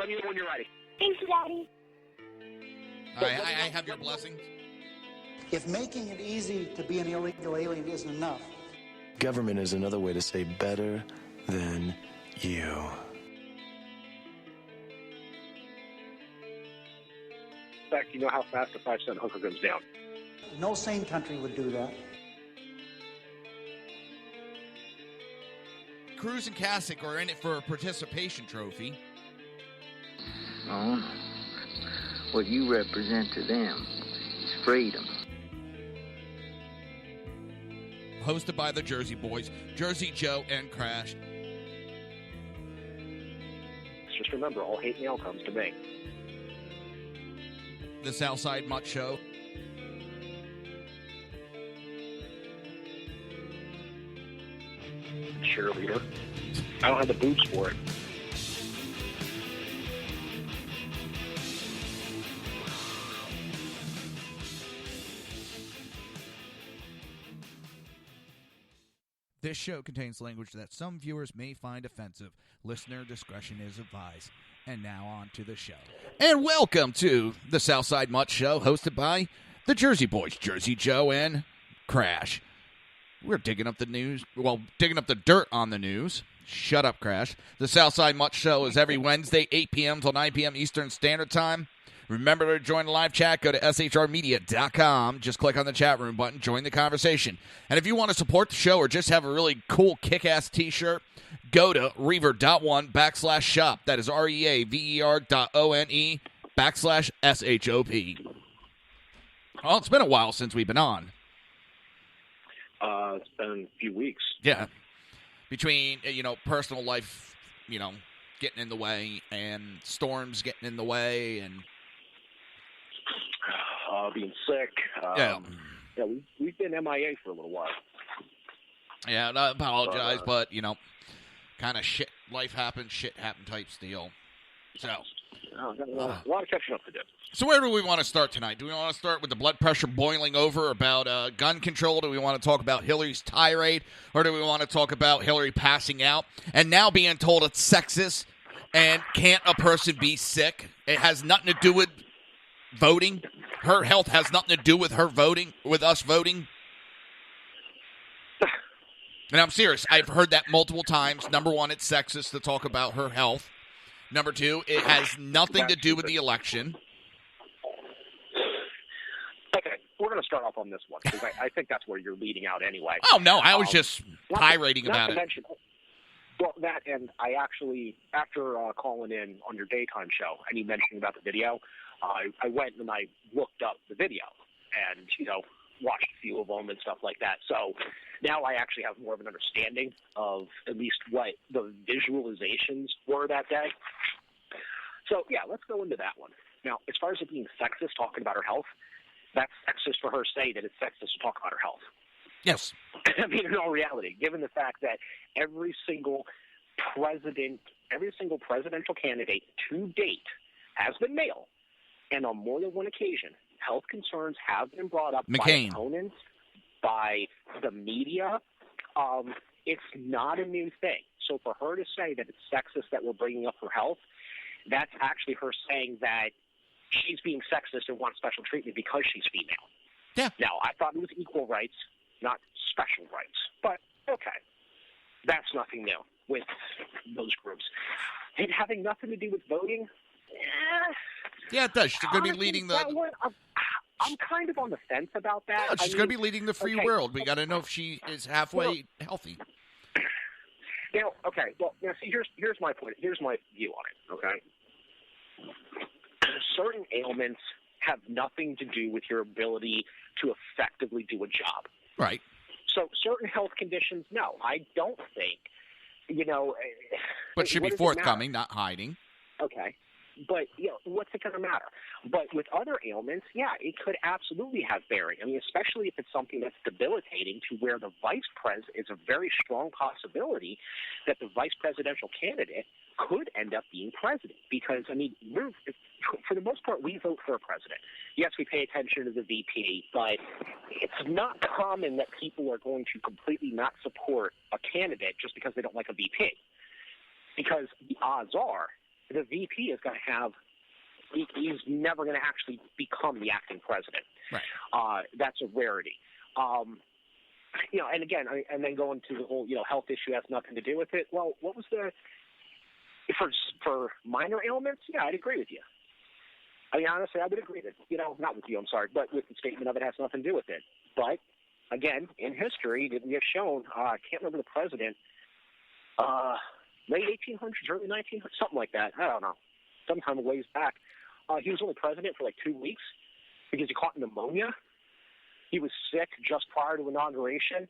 Let me know when you're ready. Thank you, Daddy. I have your blessings. If making it easy to be an illegal alien isn't enough, government is another way to say better than you. In fact, you know how fast a 5-cent hooker goes down. no sane country would do that. Cruz and Kasich are in it for a participation trophy. Oh, what you represent to them is freedom. Hosted by the Jersey Boys, Jersey Joe and Crash. Just remember, all hate mail comes to me. The Southside Mutt Show. Cheerleader. I don't have the boots for it. This show contains language that some viewers may find offensive. Listener discretion is advised. And now on to the show. And welcome to the Southside Mutt Show, hosted by the Jersey Boys, Jersey Joe and Crash. We're digging up the news. Well, digging up the dirt on the news. Shut up, Crash. The Southside Mutt Show is every Wednesday, 8 p.m. till 9 p.m. Eastern Standard Time. Remember to join the live chat. Go to shrmedia.com. Just click on the chat room button. Join the conversation. And if you want to support the show or just have a really cool kick-ass t-shirt, go to reaver.one/shop. That is reaver.one/shop. Well, it's been a while since we've been on. It's been a few weeks. Yeah. Between, personal life, getting in the way and storms getting in the way and... being sick. Yeah, we've been MIA for a little while. Yeah, I apologize, but, kind of life happens, shit happen type deal. So... got a lot of catching up to do. So where do we want to start tonight? Do we want to start with the blood pressure boiling over about gun control? Do we want to talk about Hillary's tirade? Or do we want to talk about Hillary passing out and now being told it's sexist and can't a person be sick? It has nothing to do with voting. Her health has nothing to do with her voting, with us voting. And I'm serious. I've heard that multiple times. Number one, it's sexist to talk about her health. Number two, it has nothing to do with the election. Okay, we're going to start off on this one, because I think that's where you're leading out anyway. Oh, no, I was just tirading about it. Well, that, and I actually, after calling in on your daytime show, and you mentioned about the video, I went and I looked up the video and, watched a few of them and stuff like that. So now I actually have more of an understanding of at least what the visualizations were that day. So, yeah, let's go into that one. Now, as far as it being sexist, talking about her health, that's sexist for her to say that it's sexist to talk about her health. Yes. I mean, in all reality, given the fact that every single presidential candidate to date has been male, and on more than one occasion, health concerns have been brought up McCain. by opponents, by the media. It's not a new thing. So for her to say that it's sexist that we're bringing up her health, that's actually her saying that she's being sexist and wants special treatment because she's female. Yeah. Now, I thought it was equal rights, not special rights. But, okay, that's nothing new with those groups. And having nothing to do with voting, yeah, it does. She's going to be leading the... I'm kind of on the fence about that. Yeah, she's going to be leading the free world. We got to know if she is halfway healthy. Now, see, here's my point. Here's my view on it, okay? Certain ailments have nothing to do with your ability to effectively do a job. Right. So certain health conditions, no, I don't think, But should be forthcoming, not hiding. Okay. But, what's it going to matter? But with other ailments, yeah, it could absolutely have bearing. I mean, especially if it's something that's debilitating to where the vice president is a very strong possibility that the vice presidential candidate could end up being president. Because, I mean, for the most part, we vote for a president. Yes, we pay attention to the VP, but it's not common that people are going to completely not support a candidate just because they don't like a VP. Because the odds are the VP is going to have. He's never going to actually become the acting president. Right. That's a rarity. And again, and then going to the whole, health issue has nothing to do with it. Well, what was for minor ailments? Yeah, I'd agree with you. I mean, honestly, I would agree that, not with you, I'm sorry, but with the statement of it has nothing to do with it. But, again, in history, didn't get shown, I can't remember the president, late 1800s, early 1900s, something like that. I don't know. Sometime a ways back. He was only president for like 2 weeks because he caught pneumonia. He was sick just prior to inauguration,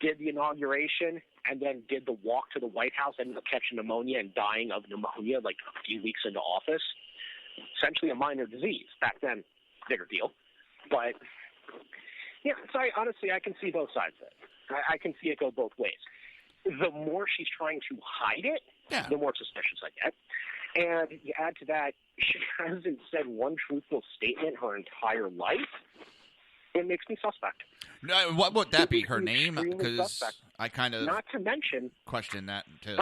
did the inauguration, and then did the walk to the White House, ended up catching pneumonia and dying of pneumonia like a few weeks into office. Essentially a minor disease. Back then, bigger deal. But, yeah, so honestly, I can see both sides of it. I can see it go both ways. The more she's trying to hide it, the more suspicious I get. And you add to that, she hasn't said one truthful statement her entire life. It makes me suspect. No, what would that be? Her name? Because I kind of not to mention question that too.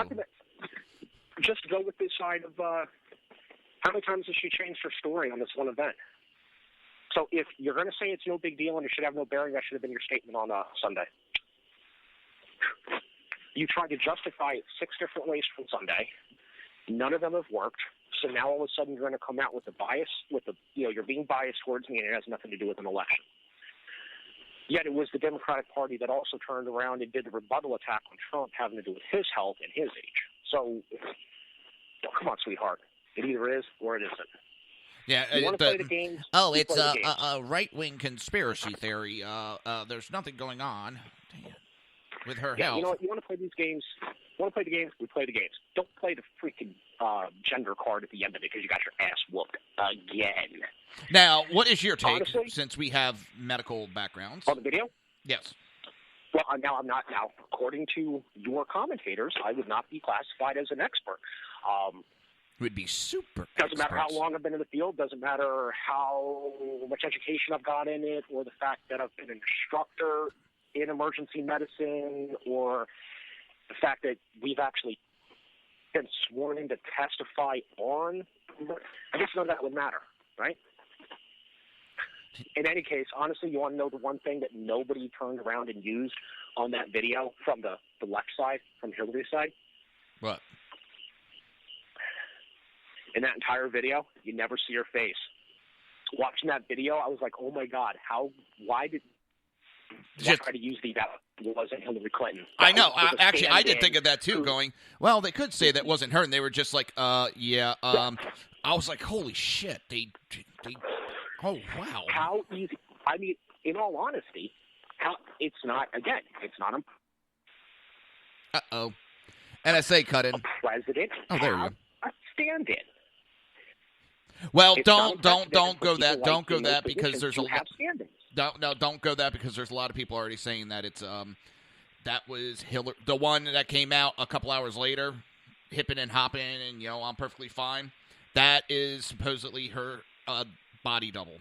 Just go with this side of how many times has she changed her story on this one event? So if you're going to say it's no big deal and it should have no bearing, that should have been your statement on Sunday. You tried to justify it 6 different ways from Sunday. None of them have worked. So now all of a sudden you're going to come out with a bias, you're being biased towards me, and it has nothing to do with an election. Yet it was the Democratic Party that also turned around and did the rebuttal attack on Trump having to do with his health and his age. So, come on, sweetheart. It either is or it isn't. Yeah, you want to play the games? Oh, it's a right-wing conspiracy theory. There's nothing going on with her health. You know what? You want to play these games? You want to play the games? We play the games. Don't play the freaking gender card at the end of it because you got your ass whooped again. Now, what is your take, honestly, since we have medical backgrounds? On the video? Yes. Well, now I'm not. Now, according to your commentators, I would not be classified as an expert. Would be super. Doesn't matter how long I've been in the field. Doesn't matter how much education I've got in it, or the fact that I've been an instructor in emergency medicine, or the fact that we've actually been sworn in to testify on. I guess none of that would matter, right? In any case, honestly, you want to know the one thing that nobody turned around and used on that video from the left side, from Hillary's side? What? In that entire video, you never see her face. Watching that video, I was like, oh my God, why try to use that wasn't Hillary Clinton? I know. Actually, I did think of that too, going, well, they could say that wasn't her, and they were just like, yeah. I was like, holy shit, they oh, wow. How easy, I mean, in all honesty, it's not. Uh-oh. NSA cut in. A president there you go. A stand-in. Well, don't go that. Don't go that because there's a lot. Don't go that because there's a lot of people already saying that it's that was Hillary, the one that came out a couple hours later, hipping and hopping, and I'm perfectly fine. That is supposedly her body double.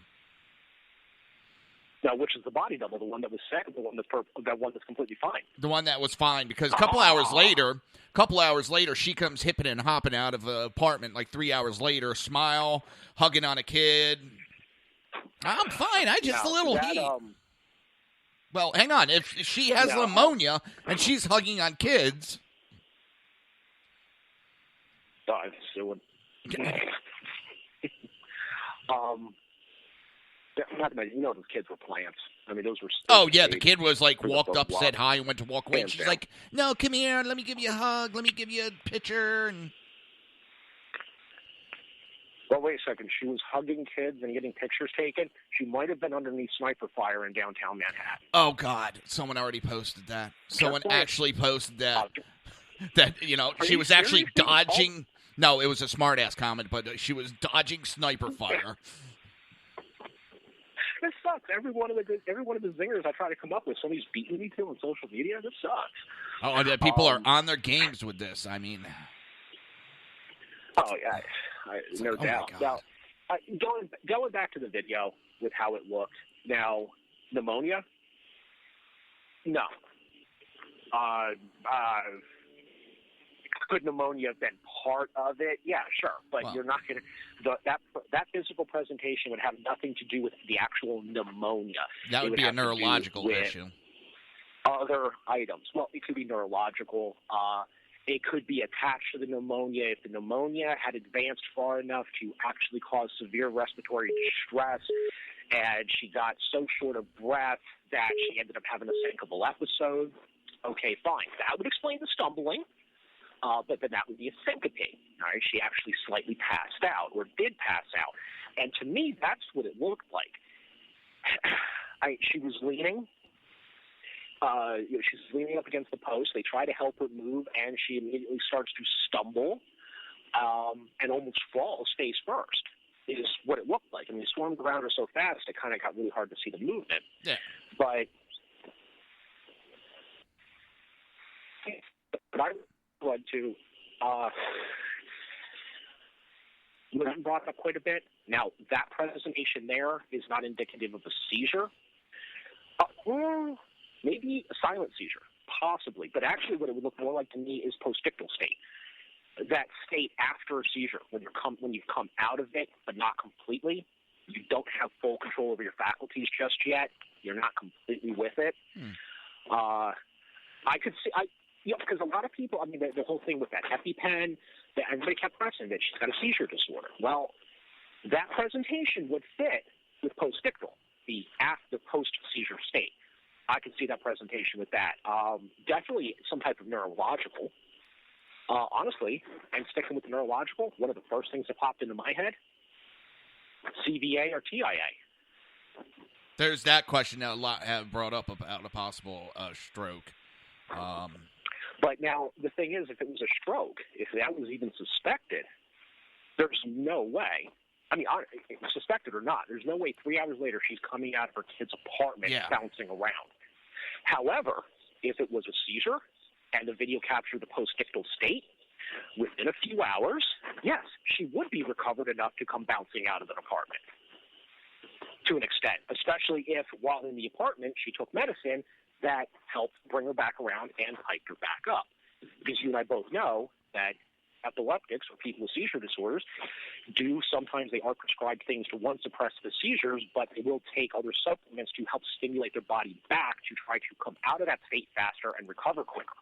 Now, which is the body double? The one that was set, the one that's completely fine. The one that was fine, because a couple hours later, she comes hipping and hopping out of the apartment. Like 3 hours later, smile, hugging on a kid. I'm fine. I just a little heat. Well, hang on. If she has pneumonia and she's hugging on kids, I'm suing. Not to mention, those kids were plants. I mean, those were. Oh yeah, the kid was like walked up, said hi, and went to walk away. And she's like, "No, come here. Let me give you a hug. Let me give you a picture." And well, wait a second. She was hugging kids and getting pictures taken. She might have been underneath sniper fire in downtown Manhattan. Oh God, someone already posted that. Someone actually posted that. That she was actually dodging. No, it was a smart-ass comment, but she was dodging sniper fire. This sucks. Every one of the zingers I try to come up with, somebody's beating me to on social media. This sucks. Oh, people are on their games with this. I mean. Oh yeah, no doubt. Now, going back to the video with how it looked. Now, pneumonia? No. Could pneumonia have been part of it? Yeah, sure. But you're not going to that physical presentation would have nothing to do with the actual pneumonia. That would be a neurological issue. Other items. Well, it could be neurological. It could be attached to the pneumonia. If the pneumonia had advanced far enough to actually cause severe respiratory distress, and she got so short of breath that she ended up having a syncopal episode, okay, fine. That would explain the stumbling, but then that would be a syncope. All right? She actually slightly passed out or did pass out. And to me, that's what it looked like. She was leaning. She's leaning up against the post. They try to help her move, and she immediately starts to stumble and almost falls face first, is what it looked like. I mean, it swarmed around her so fast, it kind of got really hard to see the movement. Yeah. But I led to was brought up quite a bit. Now, that presentation there is not indicative of a seizure. Maybe a silent seizure, possibly. But actually what it would look more like to me is postictal state. That state after a seizure, when you've come out of it, but not completely. You don't have full control over your faculties just yet. You're not completely with it. I could see, because a lot of people, I mean, the whole thing with that EpiPen, everybody kept pressing that she's got a seizure disorder. Well, that presentation would fit with postictal, the after post-seizure state. I could see that presentation with that. Definitely some type of neurological. Honestly, and sticking with the neurological, one of the first things that popped into my head, CVA or TIA. There's that question that a lot have brought up about a possible stroke. But now, the thing is, if it was a stroke, if that was even suspected, there's no way. I mean, suspected or not, there's no way 3 hours later she's coming out of her kid's apartment bouncing around. However, if it was a seizure and the video captured the postictal state, within a few hours, yes, she would be recovered enough to come bouncing out of an apartment to an extent, especially if while in the apartment she took medicine that helped bring her back around and hyped her back up. Because you and I both know that epileptics or people with seizure disorders sometimes they are prescribed things to suppress the seizures, but they will take other supplements to help stimulate their body back to try to come out of that state faster and recover quicker.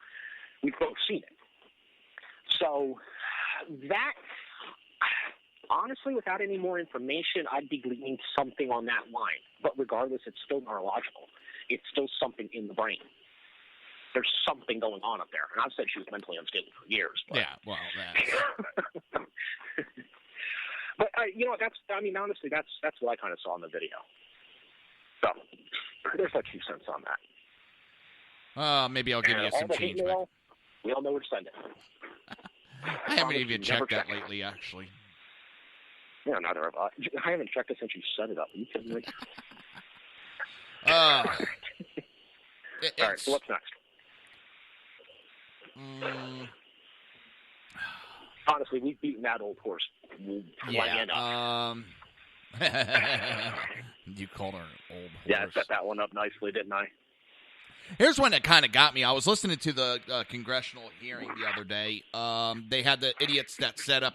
We've both seen it. So that, honestly, without any more information, I'd be gleaning something on that line. But regardless, it's still neurological. It's still something in the brain. There's something going on up there. And I've said she was mentally unstable for years. But. Yeah, well, that's... But, honestly, that's what I kind of saw in the video. So, there's my 2 cents on that. Maybe I'll give you some change back. We all know where to send it. I haven't even checked that lately, actually. Yeah, neither have I. I haven't checked it since you set it up. Are you kidding me? All right, so what's next? Honestly, we've beaten that old horse. Yeah. You called her an old horse. Yeah, I set that one up nicely, didn't I? Here's one that kind of got me. I was listening to the congressional hearing the other day. They had the idiots that set up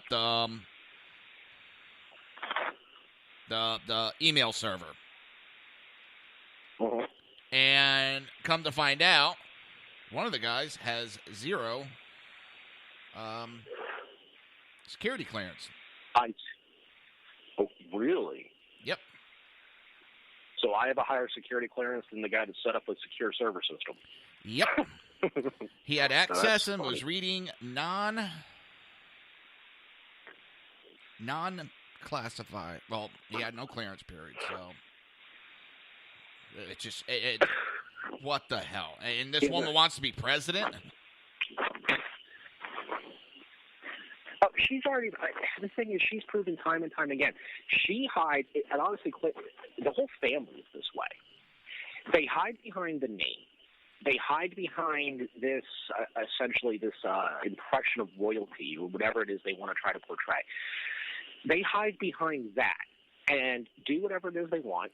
the email server. Uh-huh. And come to find out, one of the guys has 0 security clearance. Oh, really? Yep. So I have a higher security clearance than the guy that set up a secure server system. Yep. He had access and was reading non-classified. Well, he had no clearance period, so it's just what the hell? And this woman wants to be president? She's already. The thing is, she's proven time and time again. She hides, and honestly, the whole family is this way. They hide behind the name. They hide behind this, essentially, this impression of royalty or whatever it is they want to try to portray. They hide behind that and do whatever it is they want.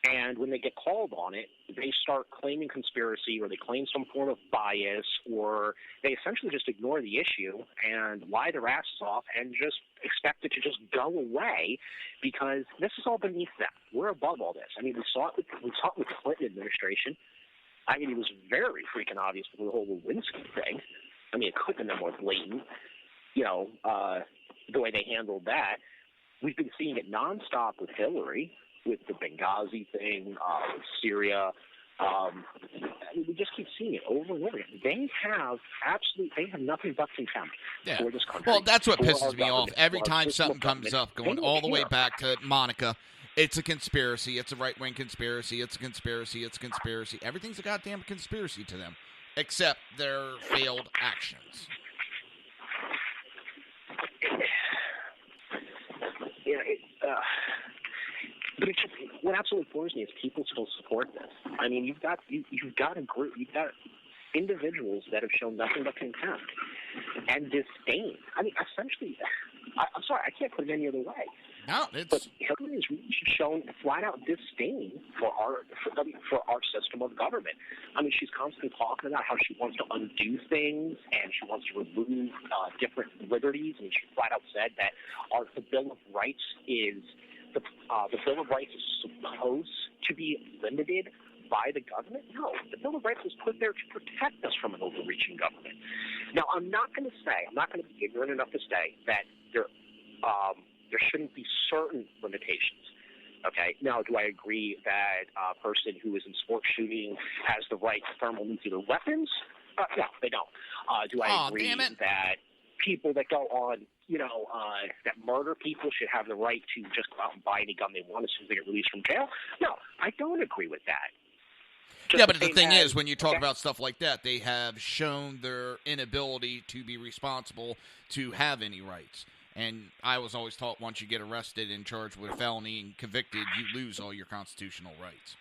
And when they get called on it, they start claiming conspiracy, or they claim some form of bias, or they essentially just ignore the issue and lie their asses off and just expect it to just go away because this is all beneath them. We're above all this. I mean, we saw it with the Clinton administration. I mean, it was very freaking obvious with the whole Lewinsky thing. I mean, it couldn't have been more blatant, the way they handled that. We've been seeing it nonstop with Hillary, with the Benghazi thing, with Syria. I mean, we just keep seeing it over and over again. They have nothing but contempt for this country. Well, that's what pisses me off. Every time something comes up, going all the way back to Monica, it's a conspiracy. It's a right-wing conspiracy. It's a conspiracy. It's a conspiracy. Everything's a goddamn conspiracy to them, except their failed actions. But it's just, what absolutely floors me is people still support this. I mean, you've got a group, you've got individuals that have shown nothing but contempt and disdain. I mean, essentially, I'm sorry, I can't put it any other way. No, but Hillary has really shown flat-out disdain for our system of government. I mean, she's constantly talking about how she wants to undo things and she wants to remove different liberties. I mean, she flat-out said that the Bill of Rights is the Bill of Rights is supposed to be limited by the government. No, the Bill of Rights was put there to protect us from an overreaching government. Now, I'm not going to be ignorant enough to say that there shouldn't be certain limitations. Okay. Now, do I agree that a person who is in sports shooting has the right to thermonuclear weapons? No, they don't. Do I agree that people that go on, that murder people should have the right to just go out and buy any gun they want as soon as they get released from jail? No, I don't agree with that. Yeah, but the thing is, when you talk about stuff like that, they have shown their inability to be responsible to have any rights. And I was always taught once you get arrested and charged with a felony and convicted, you lose all your constitutional rights.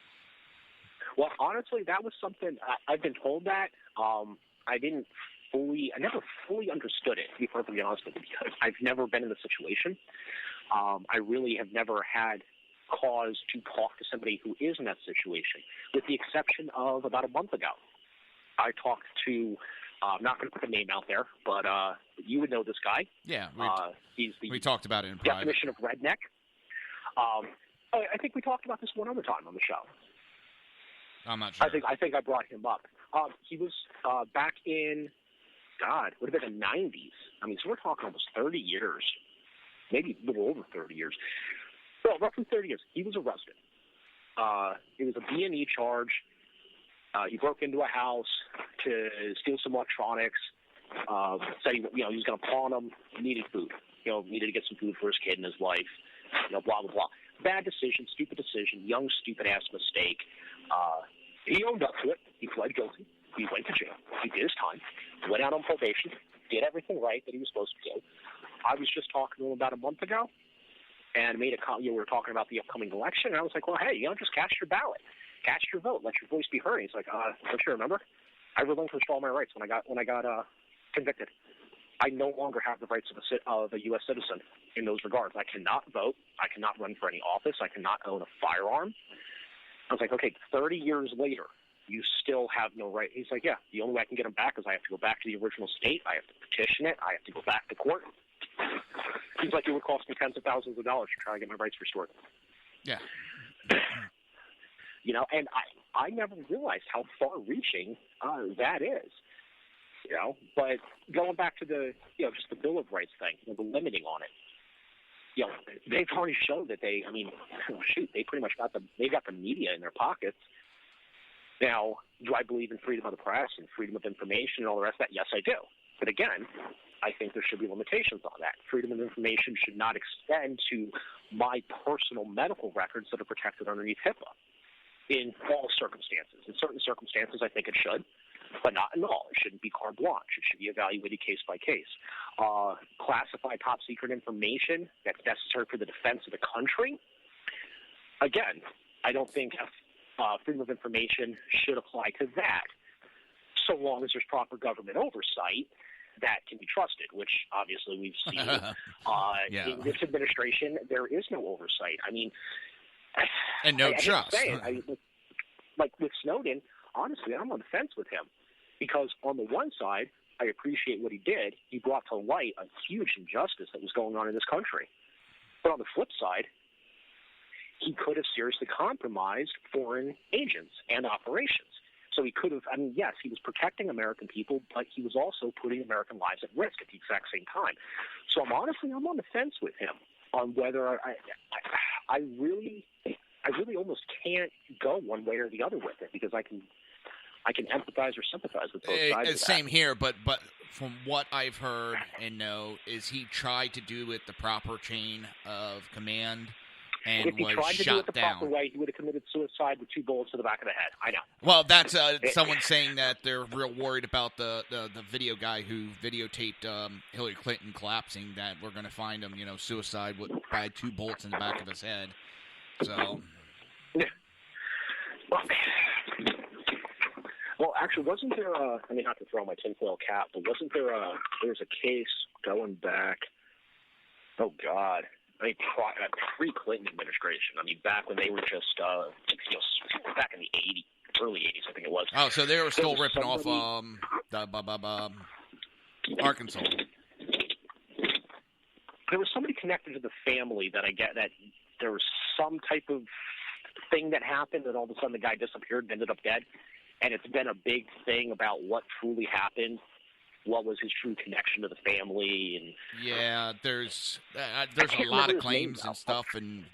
Well, honestly, that was something I've been told that. I never fully understood it, to be perfectly honest with you, because I've never been in the situation. I really have never had cause to talk to somebody who is in that situation, with the exception of about a month ago. I talked to, I'm not going to put the name out there, but you would know this guy. Yeah, we talked about it in private. Definition of redneck. I think we talked about this one other time on the show. I'm not sure. I think I brought him up. He was back in, would have been the 90s. I mean, so we're talking almost 30 years, maybe a little over 30 years. Well, roughly 30 years. He was arrested. It was a B&E charge. He broke into a house to steal some electronics. Said he was going to pawn them. Needed food. Needed to get some food for his kid and his wife. Blah blah blah. Bad decision, stupid decision, young stupid ass mistake. He owned up to it. He pled guilty. He went to jail. He did his time. Went out on probation. Did everything right that he was supposed to do. I was just talking to him about a month ago, and made a comment. We were talking about the upcoming election, and I was like, well, hey, just cast your ballot. Cast your vote. Let your voice be heard. He's like, don't you remember? I relinquished all my rights when I got convicted. I no longer have the rights of a U.S. citizen in those regards. I cannot vote. I cannot run for any office. I cannot own a firearm. I was like, okay, 30 years later, you still have no right. He's like, yeah, the only way I can get them back is I have to go back to the original state. I have to petition it. I have to go back to court. He's like, it would cost me tens of thousands of dollars to try to get my rights restored. Yeah. And I never realized how far-reaching that is. But going back to the, just the Bill of Rights thing, the limiting on it. They've already shown that they pretty much got the media in their pockets. Now, do I believe in freedom of the press and freedom of information and all the rest of that? Yes, I do. But again, I think there should be limitations on that. Freedom of information should not extend to my personal medical records that are protected underneath HIPAA in all circumstances. In certain circumstances, I think it should, but not in all. It shouldn't be carte blanche. It should be evaluated case by case. Classified top secret information that's necessary for the defense of the country. Again, I don't think freedom of information should apply to that, so long as there's proper government oversight that can be trusted, which obviously we've seen. In this administration, there is no oversight. I mean, And no I hate to trust. say it, like with Snowden, honestly, I'm on the fence with him because on the one side, I appreciate what he did. He brought to light a huge injustice that was going on in this country. But on the flip side, he could have seriously compromised foreign agents and operations. So he could have, I mean, yes, he was protecting American people, but he was also putting American lives at risk at the exact same time. So I'm on the fence with him on whether I really almost can't go one way or the other with it because I can empathize or sympathize with both sides of that. Same here, but from what I've heard and know, is he tried to do it the proper chain of command and if he was tried to shot do it the down. proper way, he would have committed suicide with 2 bullets to the back of the head. I know. Well, that's someone saying that they're real worried about the video guy who videotaped Hillary Clinton collapsing, that we're going to find him, suicide by 2 bullets in the back of his head. So. Well, actually, wasn't there I mean, not to throw my tinfoil cap, but wasn't there there was a case going back, oh, God, I mean, pre-Clinton administration. I mean, back when they were just, back in the 80s, early 80s, I think it was. Oh, so they were still ripping off Arkansas. There was somebody connected to the family that I get that there was some type of thing that happened, and all of a sudden the guy disappeared and ended up dead. And it's been a big thing about what truly happened, what was his true connection to the family, and yeah, there's a lot of claims and stuff, and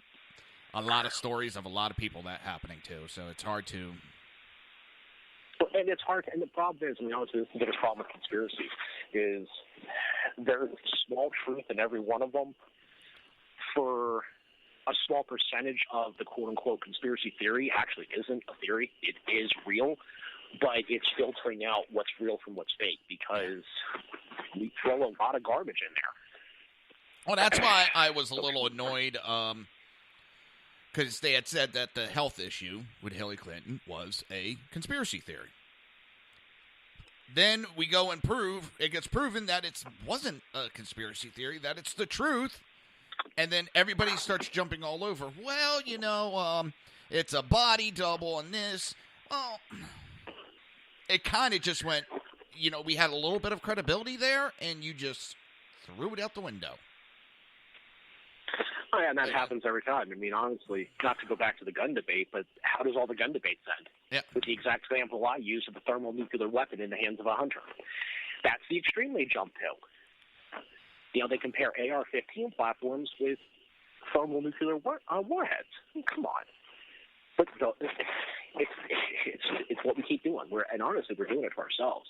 a lot of stories of a lot of people that happening too. So it's hard to. And it's hard, and the problem is, this is the biggest problem with conspiracies, is there's small truth in every one of them for a small percentage of the quote-unquote conspiracy theory actually isn't a theory. It is real, but it's filtering out what's real from what's fake because we throw a lot of garbage in there. Well, that's why I was a little annoyed because they had said that the health issue with Hillary Clinton was a conspiracy theory. Then we go and it gets proven that it wasn't a conspiracy theory, that it's the truth. And then everybody starts jumping all over. Well, it's a body double and this. Well, it kind of just went, we had a little bit of credibility there, and you just threw it out the window. Oh, yeah, and that happens every time. I mean, honestly, not to go back to the gun debate, but how does all the gun debates end? Yeah. With the exact example I used of the thermonuclear weapon in the hands of a hunter. That's the extreme they jump to. They compare AR-15 platforms with thermonuclear warheads. I mean, come on. But it's what we keep doing. And honestly, we're doing it to ourselves.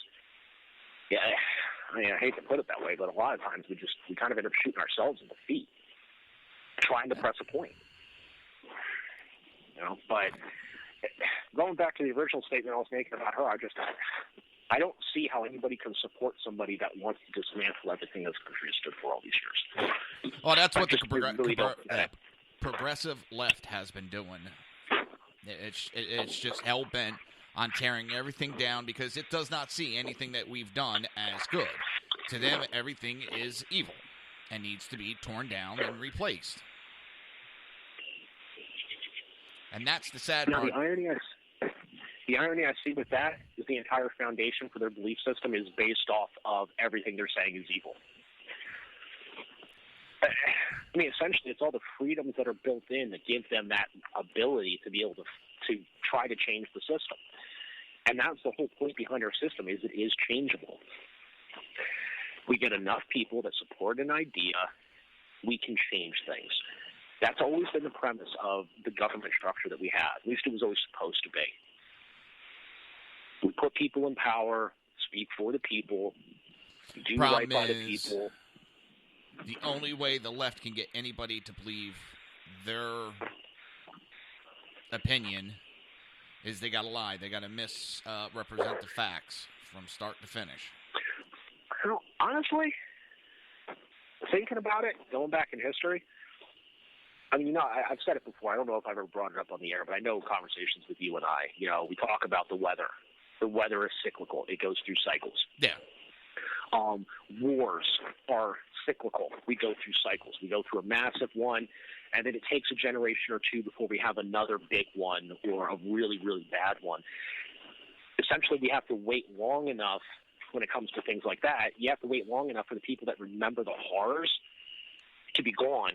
Yeah, I mean, I hate to put it that way, but a lot of times we kind of end up shooting ourselves in the feet, trying to press a point. But going back to the original statement I was making about her, I don't see how anybody can support somebody that wants to dismantle everything this country has stood for all these years. Well, that's what the progressive left has been doing. It's just hell-bent on tearing everything down because it does not see anything that we've done as good. To them, everything is evil and needs to be torn down and replaced. And that's the sad part. The irony I see with that is the entire foundation for their belief system is based off of everything they're saying is evil. I mean, essentially, it's all the freedoms that are built in that give them that ability to be able to try to change the system. And that's the whole point behind our system, is it is changeable. We get enough people that support an idea, we can change things. That's always been the premise of the government structure that we had. At least it was always supposed to be. We put people in power, speak for the people, do right by the people. The only way the left can get anybody to believe their opinion is they got to lie. They got to misrepresent the facts from start to finish. Honestly, thinking about it, going back in history, I mean, I've said it before. I don't know if I've ever brought it up on the air, but I know conversations with you and I, we talk about the weather. The weather is cyclical. It goes through cycles. Yeah. Wars are cyclical. We go through cycles. We go through a massive one, and then it takes a generation or two before we have another big one or a really, really bad one. Essentially, we have to wait long enough when it comes to things like that. You have to wait long enough for the people that remember the horrors to be gone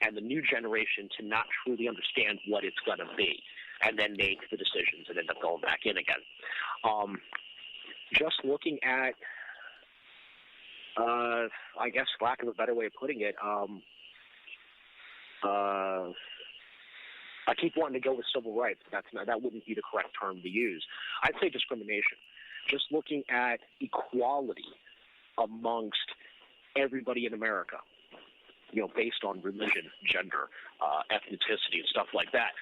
and the new generation to not truly understand what it's going to be and then make the decisions and end up going back in again. Just looking at, I guess, lack of a better way of putting it, I keep wanting to go with civil rights, but that wouldn't be the correct term to use. I'd say discrimination. Just looking at equality amongst everybody in America, based on religion, gender, ethnicity, and stuff like that.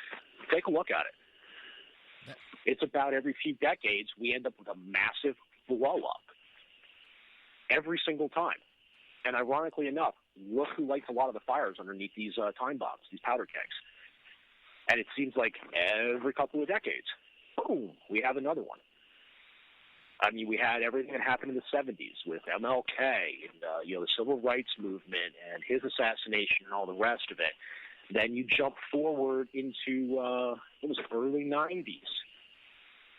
Take a look at it. It's about every few decades we end up with a massive blow-up every single time. And ironically enough, look who lights a lot of the fires underneath these time bombs, these powder kegs. And it seems like every couple of decades, boom, we have another one. I mean, we had everything that happened in the 70s with MLK and, the civil rights movement and his assassination and all the rest of it. Then you jump forward into, early 90s.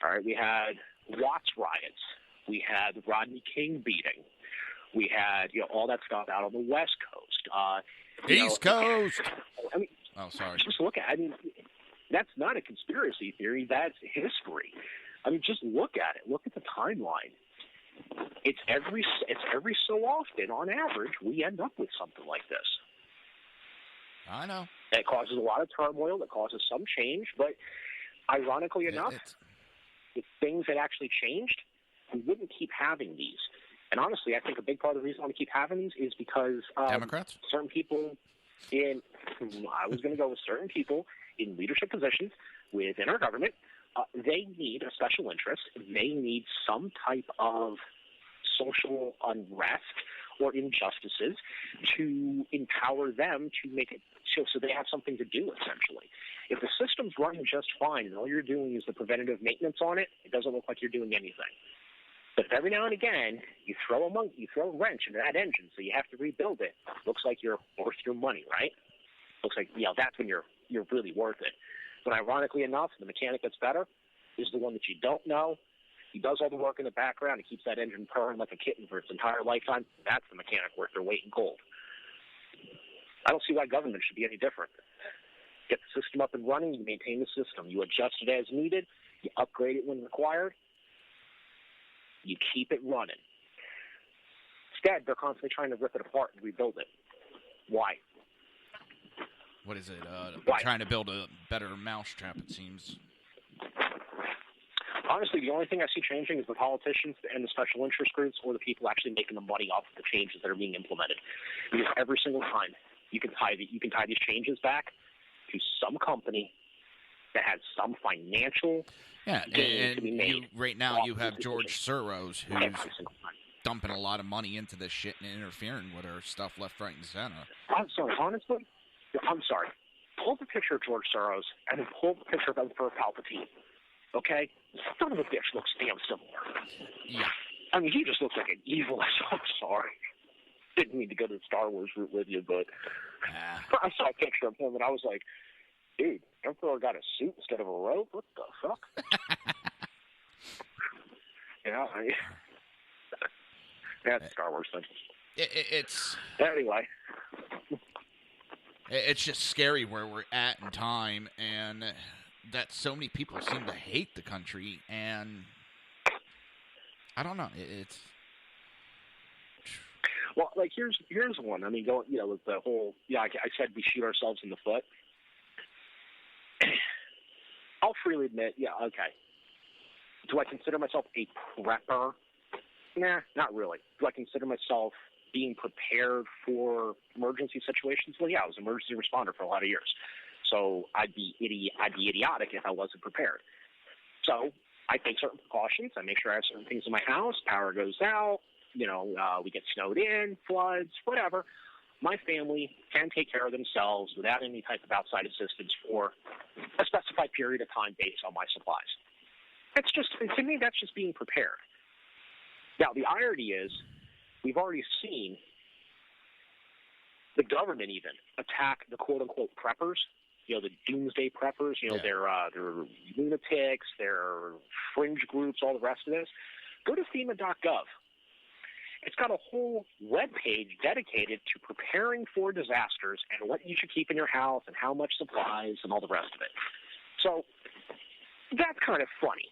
All right, we had Watts riots. We had the Rodney King beating. We had, all that stuff out on the West Coast. East Coast! I mean, oh, sorry. Just look at it. That's not a conspiracy theory. That's history. I mean, just look at it. Look at the timeline. It's every so often, on average, we end up with something like this. I know. It causes a lot of turmoil. It causes some change. But ironically enough, if things had actually changed, we wouldn't keep having these. And honestly, I think a big part of the reason why we keep having these is because Democrats? Certain people I was going to go with certain people in leadership positions within our government, they need a special interest. They need some type of social unrest or injustices to empower them to make it so they have something to do, essentially. If the system's running just fine and all you're doing is the preventative maintenance on it, it doesn't look like you're doing anything. But if every now and again you throw a wrench into that engine so you have to rebuild it, looks like you're worth your money, right? Looks like, that's when you're really worth it. But ironically enough, the mechanic that's better is the one that you don't know. He does all the work in the background. He keeps that engine purring like a kitten for its entire lifetime. That's the mechanic worth their weight in gold. I don't see why government should be any different. Get the system up and running. You maintain the system. You adjust it as needed. You upgrade it when required. You keep it running. Instead, they're constantly trying to rip it apart and rebuild it. Why? What is it? Why? Trying to build a better mousetrap, it seems. Honestly, the only thing I see changing is the politicians and the special interest groups or the people actually making the money off of the changes that are being implemented. Because every single time you can tie these changes back to some company that has some financial gain to be made. Right now you have George Soros, who's dumping a lot of money into this shit and interfering with our stuff left, right, and center. I'm sorry, honestly, pull the picture of George Soros and then pull the picture of Emperor Palpatine. Okay? Son of a bitch looks damn similar. Yeah. I mean, he just looks like an evil ass. I'm sorry. Didn't mean to go to the Star Wars route with you, but I saw a picture of him and I was like, dude, Emperor got a suit instead of a robe? What the fuck? That's a Star Wars thing. Anyway. It's just scary where we're at in time, and that so many people seem to hate the country, and I don't know. It's well, like here's one. I mean, with the whole I said we shoot ourselves in the foot. I'll freely admit, okay. Do I consider myself a prepper? Nah, not really. Do I consider myself being prepared for emergency situations? Well, yeah, I was an emergency responder for a lot of years. So I'd be idiotic if I wasn't prepared. So I take certain precautions. I make sure I have certain things in my house. Power goes out. We get snowed in, floods, whatever. My family can take care of themselves without any type of outside assistance for a specified period of time based on my supplies. To me, that's just being prepared. Now, the irony is we've already seen the government even attack the quote-unquote preppers, the doomsday preppers, they're lunatics, they're fringe groups, all the rest of this. Go to FEMA.gov. It's got a whole web page dedicated to preparing for disasters and what you should keep in your house and how much supplies and all the rest of it. So that's kind of funny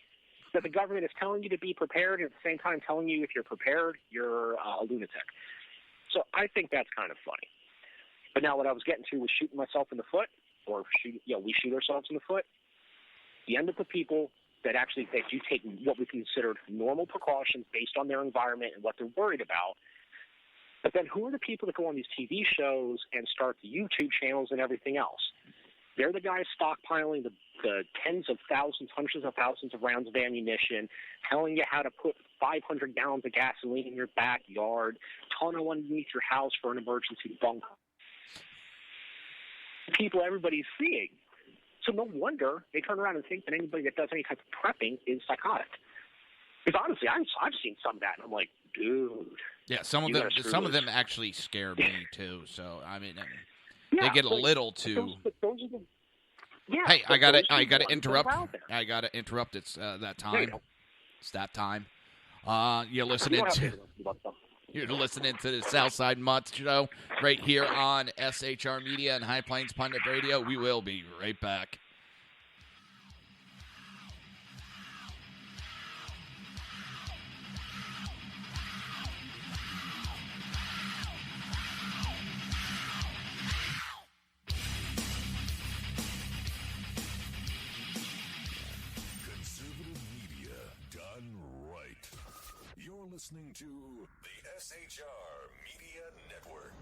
that the government is telling you to be prepared and at the same time telling you if you're prepared, you're a lunatic. So I think that's kind of funny. But now what I was getting to was shooting myself in the foot, or we shoot ourselves in the foot. You end up with people that do take what we considered normal precautions based on their environment and what they're worried about. But then who are the people that go on these TV shows and start the YouTube channels and everything else? They're the guys stockpiling the tens of thousands, hundreds of thousands of rounds of ammunition, telling you how to put 500 gallons of gasoline in your backyard, tunnel underneath your house for an emergency bunker. People everybody's seeing. So no wonder they turn around and think that anybody that does any type of prepping is psychotic. Because honestly, I've seen some of that, and I'm like, dude. Yeah, some of them actually scare me too. So I mean, they get a little too. Those are the, hey, I gotta interrupt. I gotta interrupt. It's that time. It's that time. You're listening to. You're listening to the Southside Mutts show right here on SHR Media and High Plains Pundit Radio. We will be right back. Conservative media done right. You're listening to the SHR Media Network.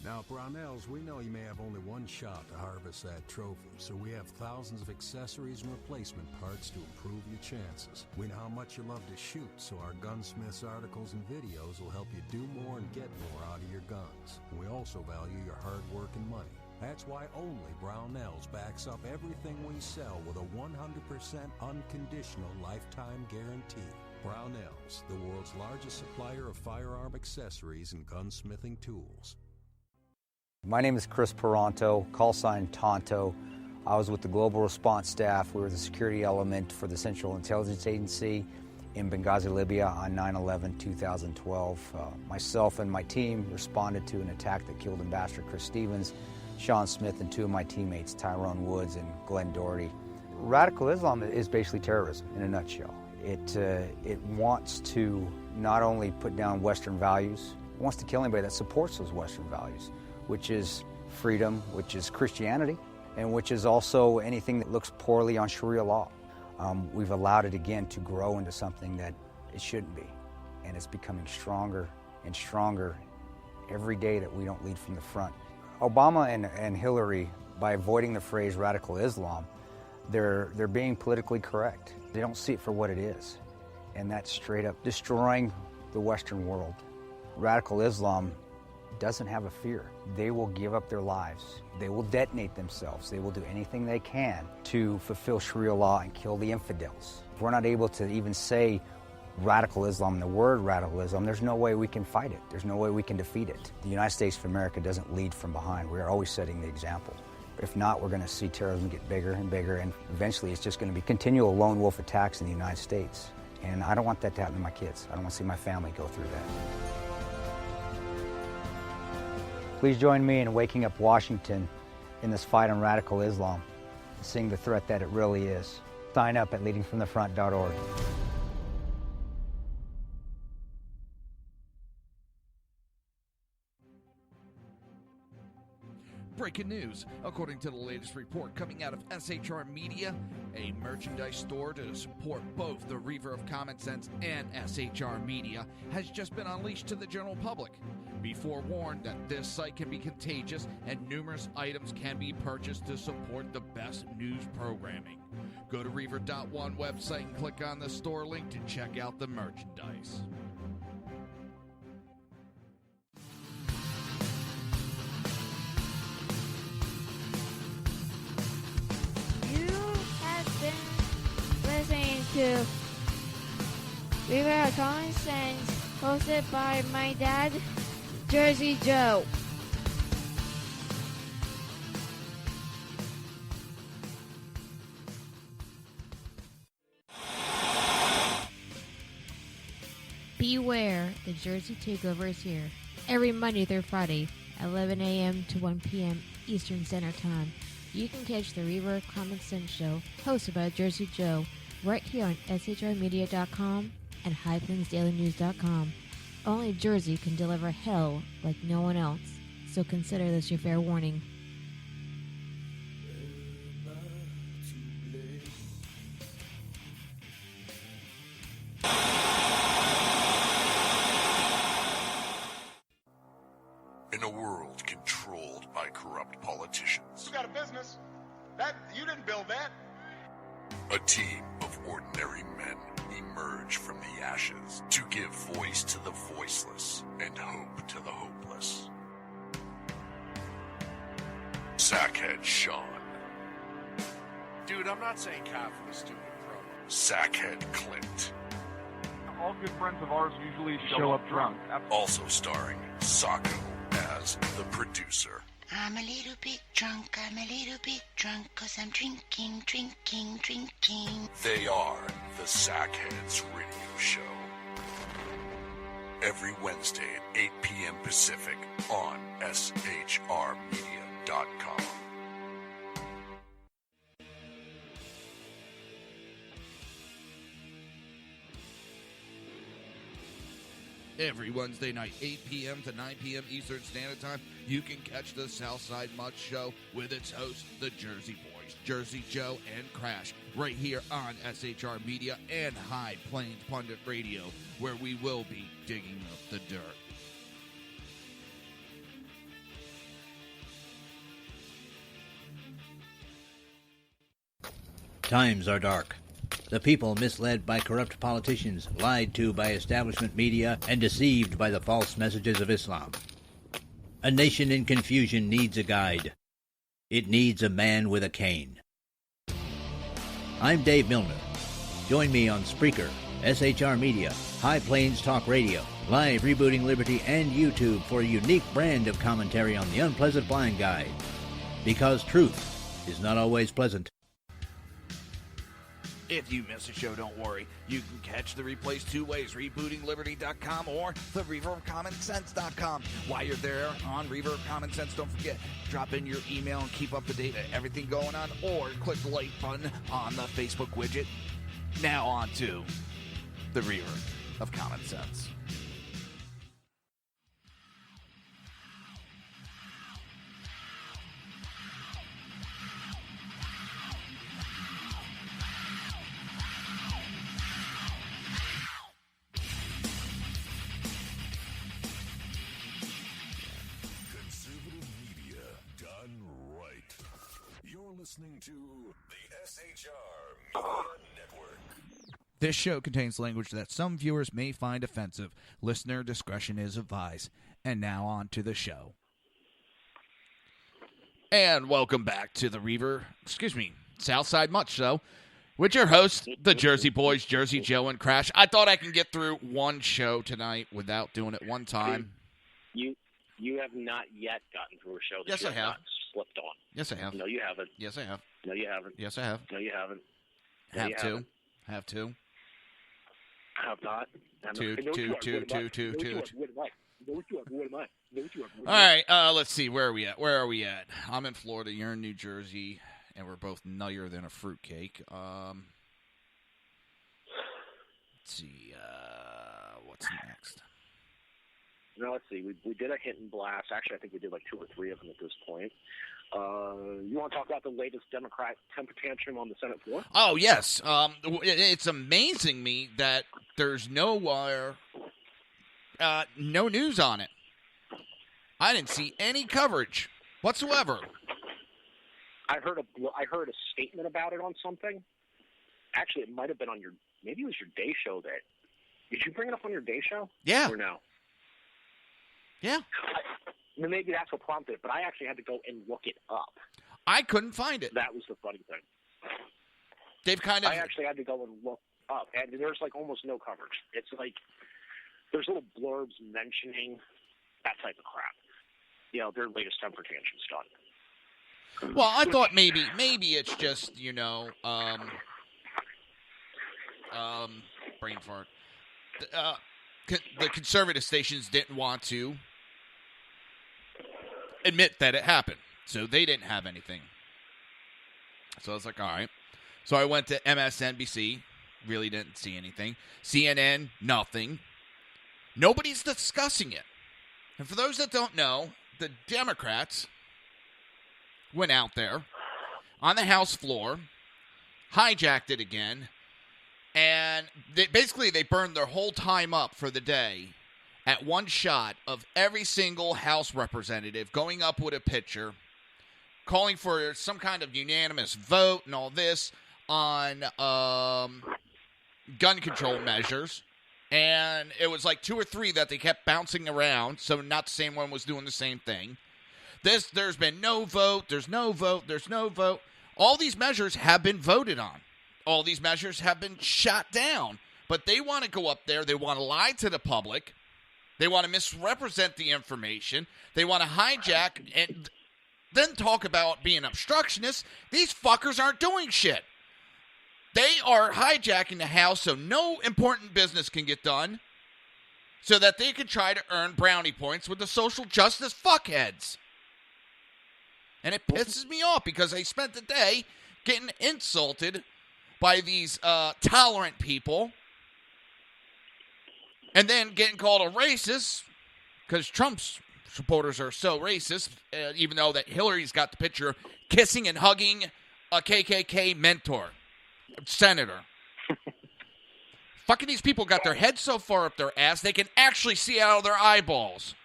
Now, Brownells, we know you may have only one shot to harvest that trophy, so we have thousands of accessories and replacement parts to improve your chances. We know how much you love to shoot, so our gunsmiths articles and videos will help you do more and get more out of your guns. We also value your hard work and money. That's why only Brownells backs up everything we sell with a 100% unconditional lifetime guarantee. Brownells, the world's largest supplier of firearm accessories and gunsmithing tools. My name is Chris Peranto, call sign Tonto. I was with the Global Response Staff. We were the security element for the Central Intelligence Agency in Benghazi, Libya on 9/11/2012. Myself and my team responded to an attack that killed Ambassador Chris Stevens, Sean Smith, and two of my teammates, Tyrone Woods and Glenn Doherty. Radical Islam is basically terrorism in a nutshell. It wants to not only put down Western values, it wants to kill anybody that supports those Western values, which is freedom, which is Christianity, and which is also anything that looks poorly on Sharia law. We've allowed it again to grow into something that it shouldn't be, and it's becoming stronger and stronger every day that we don't lead from the front. Obama and Hillary, by avoiding the phrase radical Islam, they're being politically correct. They don't see it for what it is, and that's straight up destroying the Western world. Radical Islam doesn't have a fear. They will give up their lives. They will detonate themselves. They will do anything they can to fulfill Sharia law and kill the infidels. If we're not able to even say radical Islam, the word radical Islam, there's no way we can fight it. There's no way we can defeat it. The United States of America doesn't lead from behind. We are always setting the example. If not, we're going to see terrorism get bigger and bigger, and eventually it's just going to be continual lone wolf attacks in the United States. And I don't want that to happen to my kids. I don't want to see my family go through that. Please join me in waking up Washington in this fight on radical Islam, seeing the threat that it really is. Sign up at leadingfromthefront.org. Breaking news. According to the latest report coming out of SHR Media, a merchandise store to support both the Reaver of Common Sense and SHR Media has just been unleashed to the general public. Be forewarned that this site can be contagious and numerous items can be purchased to support the best news programming. Go to Reaver.one website and click on the store link to check out the merchandise. Listening to Reaver of Common Sense, hosted by my dad, Jersey Joe. Beware, the Jersey Takeover is here. Every Monday through Friday, 11 a.m. to 1 p.m. Eastern Standard Time. You can catch the Reverb Common Sense Show, hosted by Jersey Joe, right here on shrmedia.com and highplains.dailynews.com. Only Jersey can deliver hell like no one else, so consider this your fair warning. In a world controlled by corrupt politicians, You got a business. That you didn't build that. a team of ordinary men emerge from the ashes to give voice to the voiceless and hope to the hopeless. Sackhead Sean. Dude, I'm not saying cow for the stupid promo. Sackhead Clint. All good friends of ours usually show up drunk. Also starring Sacco as the producer. I'm a little bit drunk, 'cause I'm drinking. They are the Sackheads Radio Show. Every Wednesday at 8 p.m. Pacific on shrmedia.com. Every Wednesday night, 8 p.m. to 9 p.m. Eastern Standard Time, you can catch the Southside Mutts Show with its hosts, the Jersey Boys, Jersey Joe and Crash, right here on SHR Media and High Plains Pundit Radio, where we will be digging up the dirt. Times are dark. The people misled by corrupt politicians, lied to by establishment media, and deceived by the false messages of Islam. A nation in confusion needs a guide. It needs a man with a cane. I'm Dave Milner. Join me on Spreaker, SHR Media, High Plains Talk Radio, Live Rebooting Liberty, and YouTube for a unique brand of commentary on the unpleasant blind guide. Because truth is not always pleasant. If you miss a show, don't worry. You can catch the replays two ways, rebootingliberty.com or the reverbcommonsense.com. While you're there on Reverb Common Sense, don't forget, drop in your email and keep up to date on everything going on, or click the like button on the Facebook widget. Now on to the Reverb of Common Sense. Listening to the SHR Media Network. This show contains language that some viewers may find offensive. Listener discretion is advised. And now on to the show. And welcome back to the Southside Mutts Show with your hosts, the Jersey Boys, Jersey Joe and Crash. I thought I could get through one show tonight without doing it one time. You have not yet gotten through a show that Yes, you I have. not slipped on. Yes, I have. No, you haven't. Yes, I have. No, you haven't. Yes, I have. No, you haven't. No, you Have to. haven't. Have to. Have not. Two. All right. right, let's see. Where are we at? I'm in Florida. You're in New Jersey, and we're both nuttier than a fruitcake. Let's see. What's next? Now, let's see. We did a hit and blast. Actually, I think we did like 2 or 3 of them at this point. You want to talk about the latest Democrat temper tantrum on the Senate floor? Oh, yes. It's amazing me that there's no news on it. I didn't see any coverage whatsoever. I heard a statement about it on something. Actually, it might have been on maybe it was your day show that. Did you bring it up on your day show? Yeah. Or no? Yeah. Maybe that's what prompted it, but I actually had to go and look it up. I couldn't find it. That was the funny thing. I actually had to go and look up, and there's like almost no coverage. It's like there's little blurbs mentioning that type of crap. Their latest temper tantrum's done. Well, I thought maybe it's just, brain fart. the conservative stations didn't want to admit that it happened. So they didn't have anything. So I was like, all right. So I went to MSNBC. Really didn't see anything. CNN, nothing. Nobody's discussing it. And for those that don't know, the Democrats went out there on the House floor, hijacked it again, and they burned their whole time up for the day at one shot of every single House representative going up with a picture, calling for some kind of unanimous vote and all this on gun control measures. And it was like 2 or 3 that they kept bouncing around, so not the same one was doing the same thing. There's been no vote, there's no vote, there's no vote. All these measures have been voted on. All these measures have been shot down. But they want to go up there, they want to lie to the public, they want to misrepresent the information, they want to hijack and then talk about being obstructionists. These fuckers aren't doing shit. They are hijacking the House so no important business can get done so that they can try to earn brownie points with the social justice fuckheads. And it pisses me off because I spent the day getting insulted by these tolerant people and then getting called a racist because Trump's supporters are so racist, even though that Hillary's got the picture kissing and hugging a KKK mentor. Senator. Fucking these people got their heads so far up their ass they can actually see out of their eyeballs.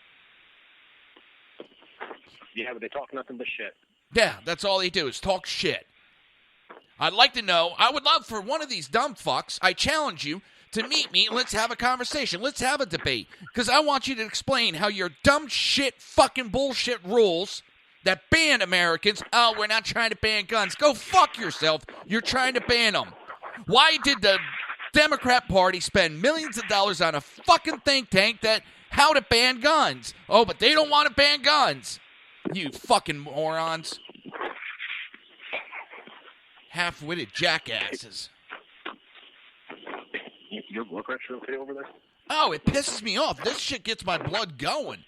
Yeah, but they talk nothing but shit. Yeah, that's all they do is talk shit. I'd like to know, I would love for one of these dumb fucks, I challenge you to meet me and let's have a conversation. Let's have a debate. Because I want you to explain how your dumb shit fucking bullshit rules that ban Americans. Oh, we're not trying to ban guns. Go fuck yourself. You're trying to ban them. Why did the Democrat Party spend millions of dollars on a fucking think tank that how to ban guns? Oh, but they don't want to ban guns. You fucking morons. Half-witted jackasses. Your blood pressure okay over there? Oh, it pisses me off. This shit gets my blood going.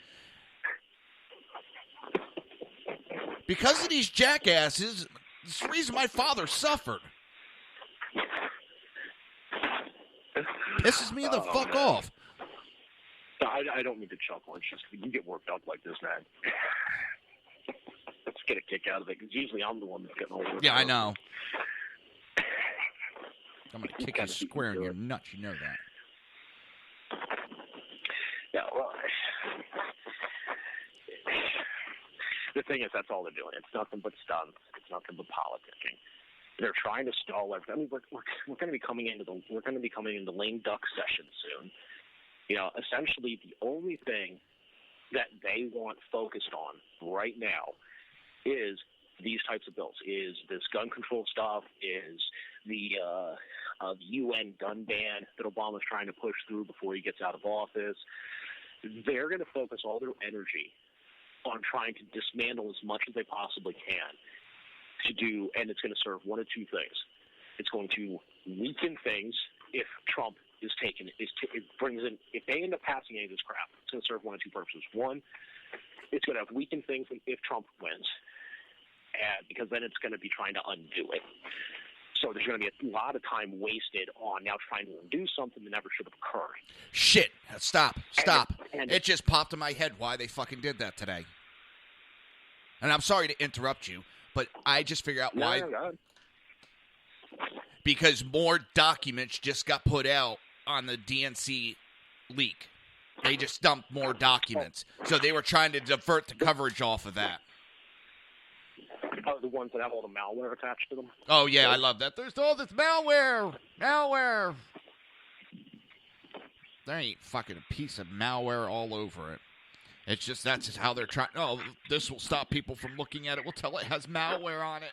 Because of these jackasses, it's the reason my father suffered. Pisses me the fuck off. I don't mean to chuckle. It's just you get worked up like this, man. Let's get a kick out of it, because usually I'm the one that's getting all worked up. Yeah, I know. I'm going to kick you square in your nuts. You know that. Yeah, well, the thing is, that's all they're doing. It's nothing but stunts. It's nothing but politicking. They're trying to stall everything. I mean, we're going to be coming into the lame duck session soon. You know, essentially the only thing that they want focused on right now is these types of bills. Is this gun control stuff? Is the UN gun ban that Obama's trying to push through before he gets out of office? They're going to focus all their energy on trying to dismantle as much as they possibly can to do, and it's going to serve one of two things. It's going to weaken things if Trump is taken. If they end up passing any of this crap, it's going to serve one of two purposes. One, it's going to have weakened things if Trump wins, because then it's going to be trying to undo it. So there's going to be a lot of time wasted on now trying to undo something that never should have occurred. Shit. Stop. It just popped in my head why they fucking did that today. And I'm sorry to interrupt you, but I just figured out why. No. Because more documents just got put out on the DNC leak. They just dumped more documents. So they were trying to divert the coverage off of that. Oh, the ones that have all the malware attached to them? Oh, yeah, I love that. There's all this malware. There ain't fucking a piece of malware all over it. It's just that's just how they're trying. Oh, this will stop people from looking at it. We'll tell it has malware on it.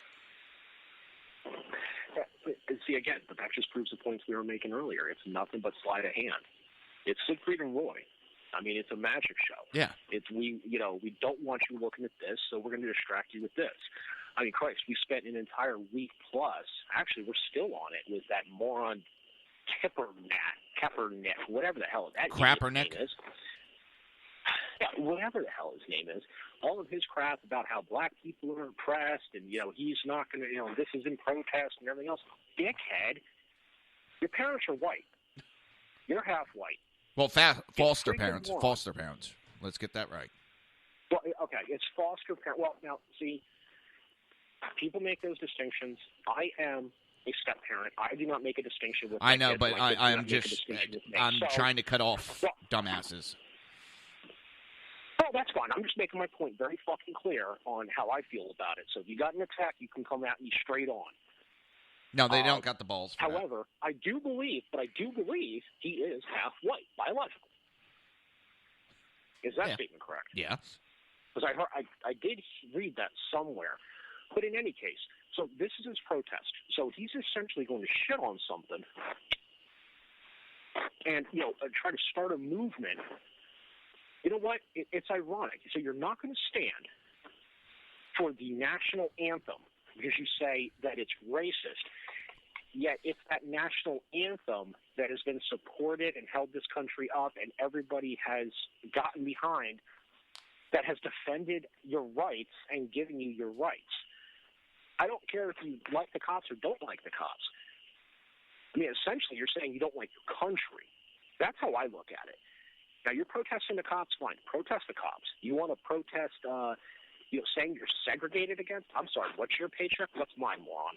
See, again, but that just proves the points we were making earlier. It's nothing but sleight of hand. It's Siegfried and Roy. I mean, it's a magic show. Yeah. We don't want you looking at this, so we're going to distract you with this. I mean, Christ, we spent an entire week plus. Actually, we're still on it with that moron Tipper Nat Kaepernick, whatever the hell that Crappernick name is. Yeah, whatever the hell his name is. All of his crap about how black people are oppressed and, he's not going to, this is in protest and everything else. Dickhead, your parents are white. You're half white. Well, foster parents. Foster parents. Let's get that right. Well, okay, it's foster parent. Well, now, see, people make those distinctions. I am a step parent. I do not make a distinction with I know, kids. but I'm So, trying to cut off dumbasses. Well, that's fine. I'm just making my point very fucking clear on how I feel about it. So if you got an attack, you can come at me straight on. No, they don't got the balls for However, I do believe he is half white, biologically. Is that statement correct? Yeah. Because I did read that somewhere. But in any case, so this is his protest. So he's essentially going to shit on something and, try to start a movement. You know what? It's ironic. So you're not going to stand for the national anthem because you say that it's racist, yet it's that national anthem that has been supported and held this country up and everybody has gotten behind, that has defended your rights and given you your rights. I don't care if you like the cops or don't like the cops. I mean, essentially, you're saying you don't like your country. That's how I look at it. Now, you're protesting the cops, fine. Protest the cops. You want to protest, saying you're segregated against? I'm sorry, what's your paycheck? What's mine, moron?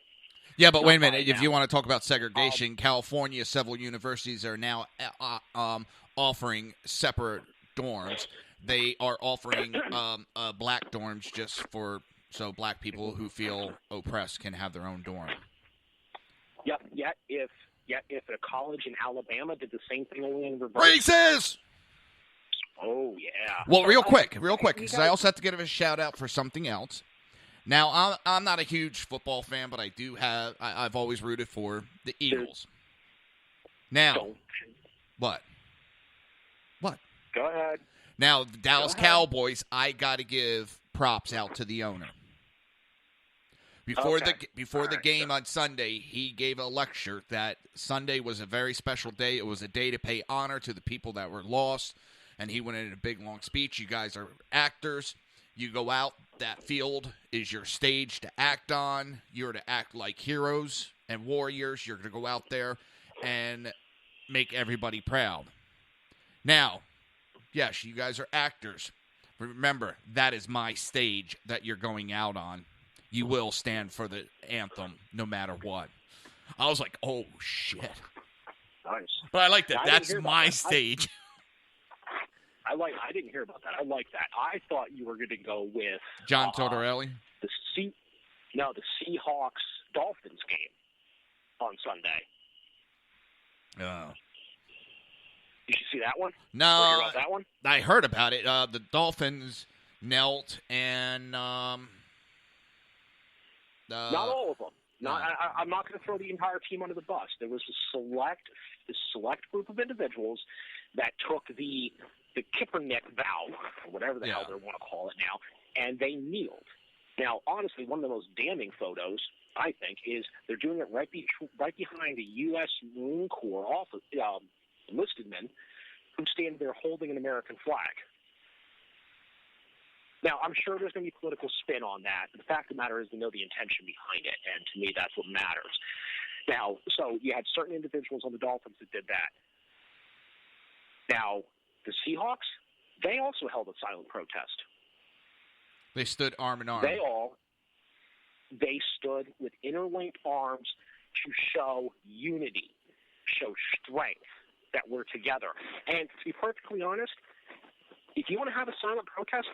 Yeah, but wait a minute. If you want to talk about segregation, California, several universities are now offering separate dorms. They are offering black dorms just so black people who feel oppressed can have their own dorm. Yep. Yet if a college in Alabama did the same thing only in reverse. Racist! Oh, yeah. Well, real quick, because I also have to give a shout-out for something else. Now, I'm not a huge football fan, but I've always rooted for the Eagles. Now, what? Go ahead. Now, the Dallas Cowboys, I got to give props out to the owner. Before the game on Sunday, he gave a lecture that Sunday was a very special day. It was a day to pay honor to the people that were lost. And he went in a big, long speech. You guys are actors. You go out. That field is your stage to act on. You're to act like heroes and warriors. You're going to go out there and make everybody proud. Now, yes, you guys are actors. Remember, that is my stage that you're going out on. You will stand for the anthem no matter what. I was like, oh, shit. Nice. But I like that. That's my stage. I didn't hear about that. I like that. I thought you were going to go with John Tortorelli. The Seahawks Dolphins game on Sunday. Oh. Did you see that one? No. Hear about that one? I heard about it. The Dolphins knelt and not all of them. I'm not going to throw the entire team under the bus. There was a select group of individuals that took the Kaepernick vow, or whatever the hell they want to call it now, and they kneeled. Now, honestly, one of the most damning photos, I think, is they're doing it right behind the U.S. Marine Corps enlisted men who stand there holding an American flag. Now, I'm sure there's going to be political spin on that, but the fact of the matter is we know the intention behind it, and to me that's what matters. Now, so you had certain individuals on the Dolphins that did that. Now, the Seahawks, they also held a silent protest. They stood arm in arm. They stood with interlinked arms to show unity, show strength, that we're together. And to be perfectly honest, if you want to have a silent protest,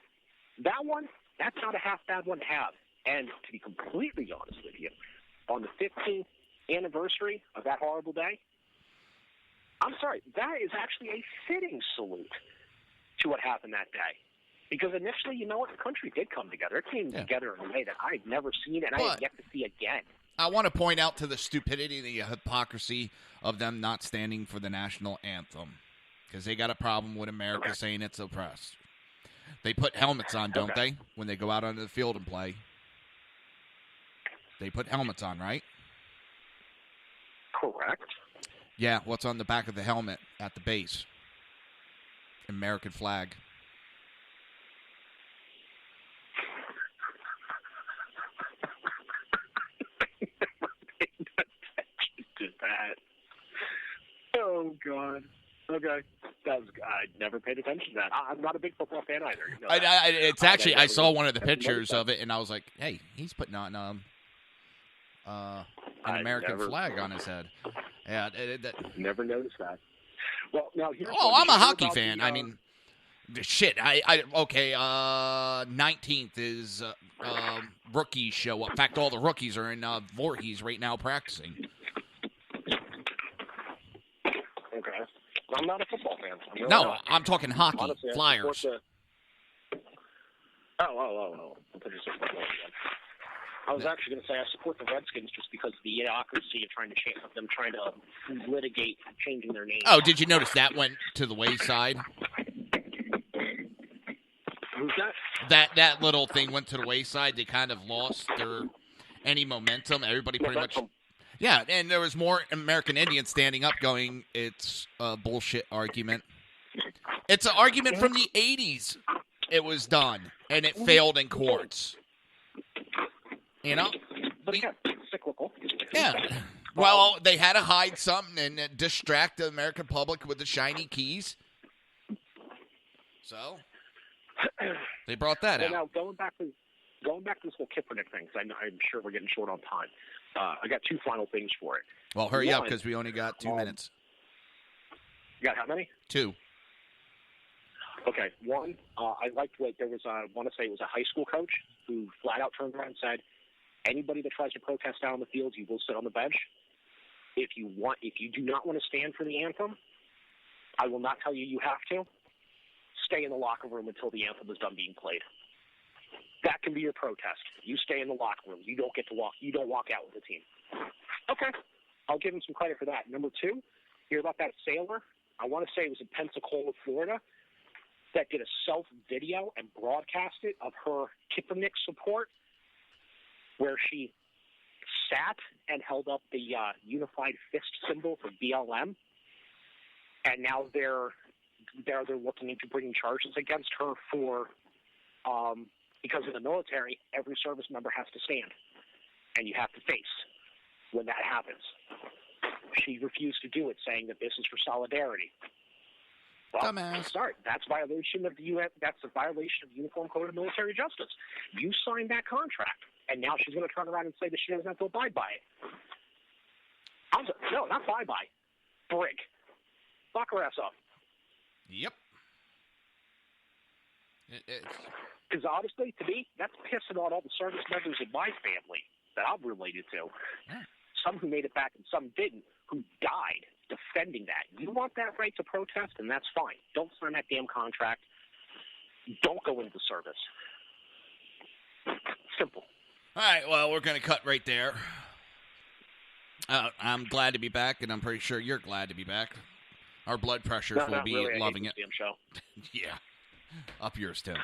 that's not a half bad one to have. And to be completely honest with you, on the 15th anniversary of that horrible day, I'm sorry, that is actually a fitting salute to what happened that day. Because initially, you know what, the country did come together. It came together in a way that I've never seen and I have yet to see again. I want to point out to the stupidity and the hypocrisy of them not standing for the national anthem. Because they got a problem with America saying it's oppressed. They put helmets on, don't they, when they go out onto the field and play? They put helmets on, right? Correct. Yeah, what's on the back of the helmet at the base? American flag. Did that. Oh, God. Okay. I never paid attention to that. I'm not a big football fan either. You know It's actually, I saw one of the pictures of it, and I was like, hey, he's putting on an American flag on his head. Yeah, never noticed that. Well, now here's I'm a hockey fan. I mean, shit. 19th is rookies show up. In fact, all the rookies are in Voorhees right now practicing. Okay. I'm not a football fan. I'm talking hockey. Honestly, Flyers. I was actually going to say I support the Redskins just because of the idiocracy of trying to litigate changing their name. Oh, did you notice that went to the wayside? Who's that? That little thing went to the wayside. They kind of lost any momentum. Everybody pretty much. Yeah, and there was more American Indians standing up going, it's a bullshit argument. It's an argument from the 80s. It was done, and it failed in courts. You know? But again, cyclical. Yeah. Well, they had to hide something and distract the American public with the shiny keys. So, they brought that out. Now, going back to this whole Kaepernick thing, because I'm sure we're getting short on time. I got two final things for it. Well, hurry up, because we only got 2 minutes. You got how many? 2. Okay. One, I liked what there was. I want to say it was a high school coach who flat out turned around and said, "Anybody that tries to protest out on the field, you will sit on the bench. If you do not want to stand for the anthem, I will not tell you you have to. Stay in the locker room until the anthem is done being played. That can be your protest. You stay in the locker room. You don't get to walk. You don't walk out with the team." Okay, I'll give him some credit for that. Number two, hear about that sailor? I want to say it was in Pensacola, Florida, that did a self-video and broadcast it of her Kaepernick support, where she sat and held up the unified fist symbol for BLM, and now they're looking into bringing charges against her for because in the military, every service member has to stand, and you have to face when that happens. She refused to do it, saying that this is for solidarity. Well, start. That's violation of the UN. That's a violation of the Uniform Code of Military Justice. You signed that contract, and now she's going to turn around and say that she doesn't have to abide by it. No, not bye-bye. Brig. Lock her ass up. Yep. Because honestly, to me, that's pissing on all the service members in my family that I'm related to. Yeah. Some who made it back and some didn't, who died defending that. You want that right to protest, and that's fine. Don't sign that damn contract. Don't go into the service. Simple. All right, well, we're going to cut right there. I'm glad to be back, and I'm pretty sure you're glad to be back. Our blood pressures will be really. loving it. Damn show. Yeah. Up yours, Tim.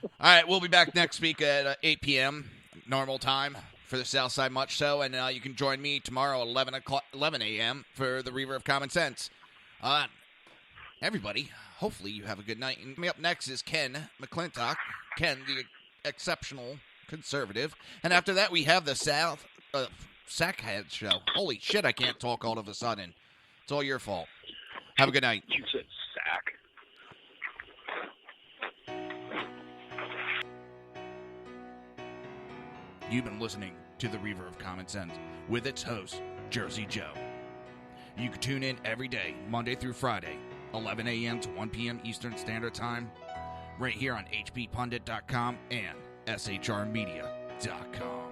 All right, we'll be back next week at 8 p.m. normal time for the Southside Much Show, and you can join me tomorrow at 11 a.m. for the Reaver of Common Sense. Everybody, hopefully you have a good night. And coming up next is Ken McClintock, Ken the exceptional conservative, and after that we have the Sackhead Show. Holy shit, I can't talk all of a sudden. It's all your fault. Have a good night. You said sack. You've been listening to the Reaver of Common Sense with its host, Jersey Joe. You can tune in every day, Monday through Friday, 11 a.m. to 1 p.m. Eastern Standard Time, right here on hppundit.com and shrmedia.com.